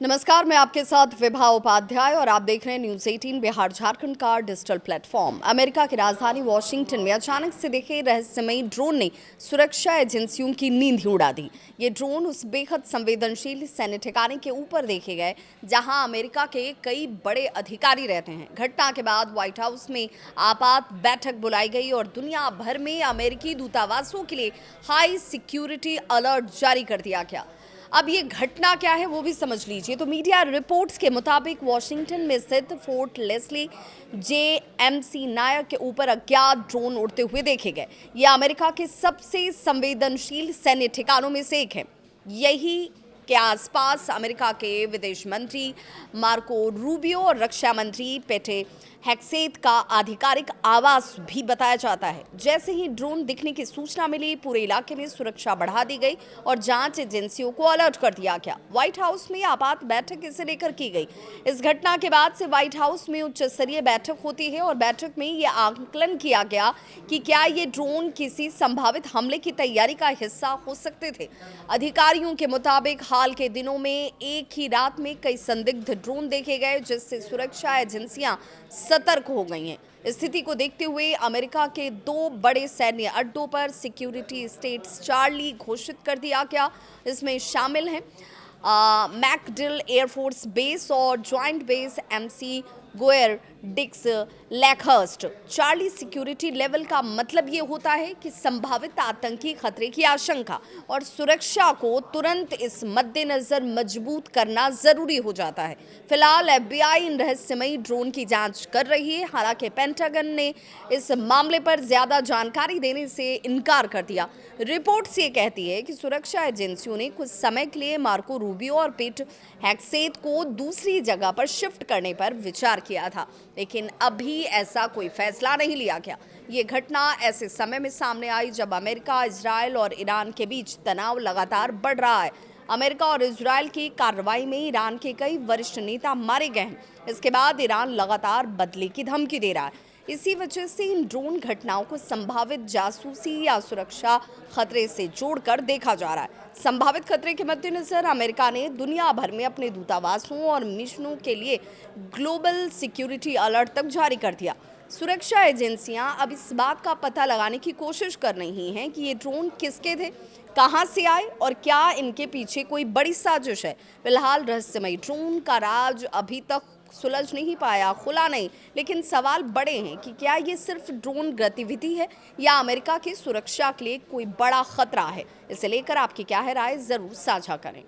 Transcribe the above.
नमस्कार, मैं आपके साथ विभा उपाध्याय और आप देख रहे हैं न्यूज़ 18 बिहार झारखंड का डिजिटल प्लेटफॉर्म। अमेरिका की राजधानी वॉशिंगटन में अचानक से दिखे रहस्यमयी ड्रोन ने सुरक्षा एजेंसियों की नींद ही उड़ा दी। ये ड्रोन उस बेहद संवेदनशील सैन्य ठिकाने के ऊपर देखे गए जहां अमेरिका के कई बड़े अधिकारी रहते हैं। घटना के बाद व्हाइट हाउस में आपात बैठक बुलाई गई और दुनिया भर में अमेरिकी दूतावासों के लिए हाई सिक्योरिटी अलर्ट जारी कर दिया गया। अब ये घटना क्या है वो भी समझ लीजिए। तो मीडिया रिपोर्ट्स के मुताबिक वॉशिंगटन में स्थित फोर्ट लेस्ली जेएमसी नायक के ऊपर अज्ञात ड्रोन उड़ते हुए देखे गए। ये अमेरिका के सबसे संवेदनशील सैन्य ठिकानों में से एक है। यही के आसपास अमेरिका के विदेश मंत्री मार्को रूबियो और रक्षा मंत्री पेटे हेक्सेथ का आधिकारिक आवास भी बताया जाता है। जैसे ही ड्रोन दिखने की सूचना मिली, पूरे इलाके में सुरक्षा बढ़ा दी गई और जांच एजेंसियों को अलर्ट कर दिया गया। व्हाइट हाउस में आपात बैठक इसे लेकर की गई। इस घटना के बाद से व्हाइट हाउस में उच्च स्तरीय बैठक होती है और बैठक में यह आकलन किया गया कि क्या ये ड्रोन किसी संभावित हमले की तैयारी का हिस्सा हो सकते थे। अधिकारियों के मुताबिक हाल के दिनों में एक ही रात में कई संदिग्ध ड्रोन देखे गए, जिससे सुरक्षा एजेंसियां सतर्क हो गई हैं। स्थिति को देखते हुए अमेरिका के दो बड़े सैन्य अड्डों पर सिक्योरिटी स्टेट्स चार्ली घोषित कर दिया गया। इसमें शामिल हैं मैकडिल एयरफोर्स बेस और जॉइंट बेस एमसी गोयर डिक्स लैकहर्स्ट। चार्ली सिक्योरिटी लेवल का मतलब ये होता है कि संभावित आतंकी खतरे की आशंका और सुरक्षा को तुरंत इस मद्देनजर मजबूत करना जरूरी हो जाता है। फिलहाल एफबीआई इन रहस्यमयी ड्रोन की जांच कर रही है। हालांकि पेंटागन ने इस मामले पर ज्यादा जानकारी देने से इनकार कर दिया। रिपोर्ट्स ये कहती है कि सुरक्षा एजेंसियों ने कुछ समय के लिए मार्को रूबियो और पेट हेक्सेथ को दूसरी जगह पर शिफ्ट करने पर विचार किया था, लेकिन अभी ऐसा कोई फैसला नहीं लिया गया। ये घटना ऐसे समय में सामने आई जब अमेरिका, इजरायल और ईरान के बीच तनाव लगातार बढ़ रहा है। अमेरिका और इजरायल की कार्रवाई में ईरान के कई वरिष्ठ नेता मारे गए हैं। इसके बाद ईरान लगातार बदले की धमकी दे रहा है। इसी वजह से इन ड्रोन घटनाओं को संभावित जासूसी या सुरक्षा खतरे से जोड़कर देखा जा रहा है। संभावित खतरे के मद्देनजर अमेरिका ने दुनिया भर में अपने दूतावासों और मिशनों के लिए ग्लोबल सिक्योरिटी अलर्ट तक जारी कर दिया। सुरक्षा एजेंसियां अब इस बात का पता लगाने की कोशिश कर रही हैं कि ये ड्रोन किसके थे, कहां से आए और क्या इनके पीछे कोई बड़ी साजिश है। फिलहाल रहस्यमयी ड्रोन का राज अभी तक सुलझ नहीं पाया, खुला नहीं, लेकिन सवाल बड़े हैं कि क्या ये सिर्फ ड्रोन गतिविधि है या अमेरिका की सुरक्षा के लिए कोई बड़ा खतरा है। इसे लेकर आपकी क्या है राय, जरूर साझा करें।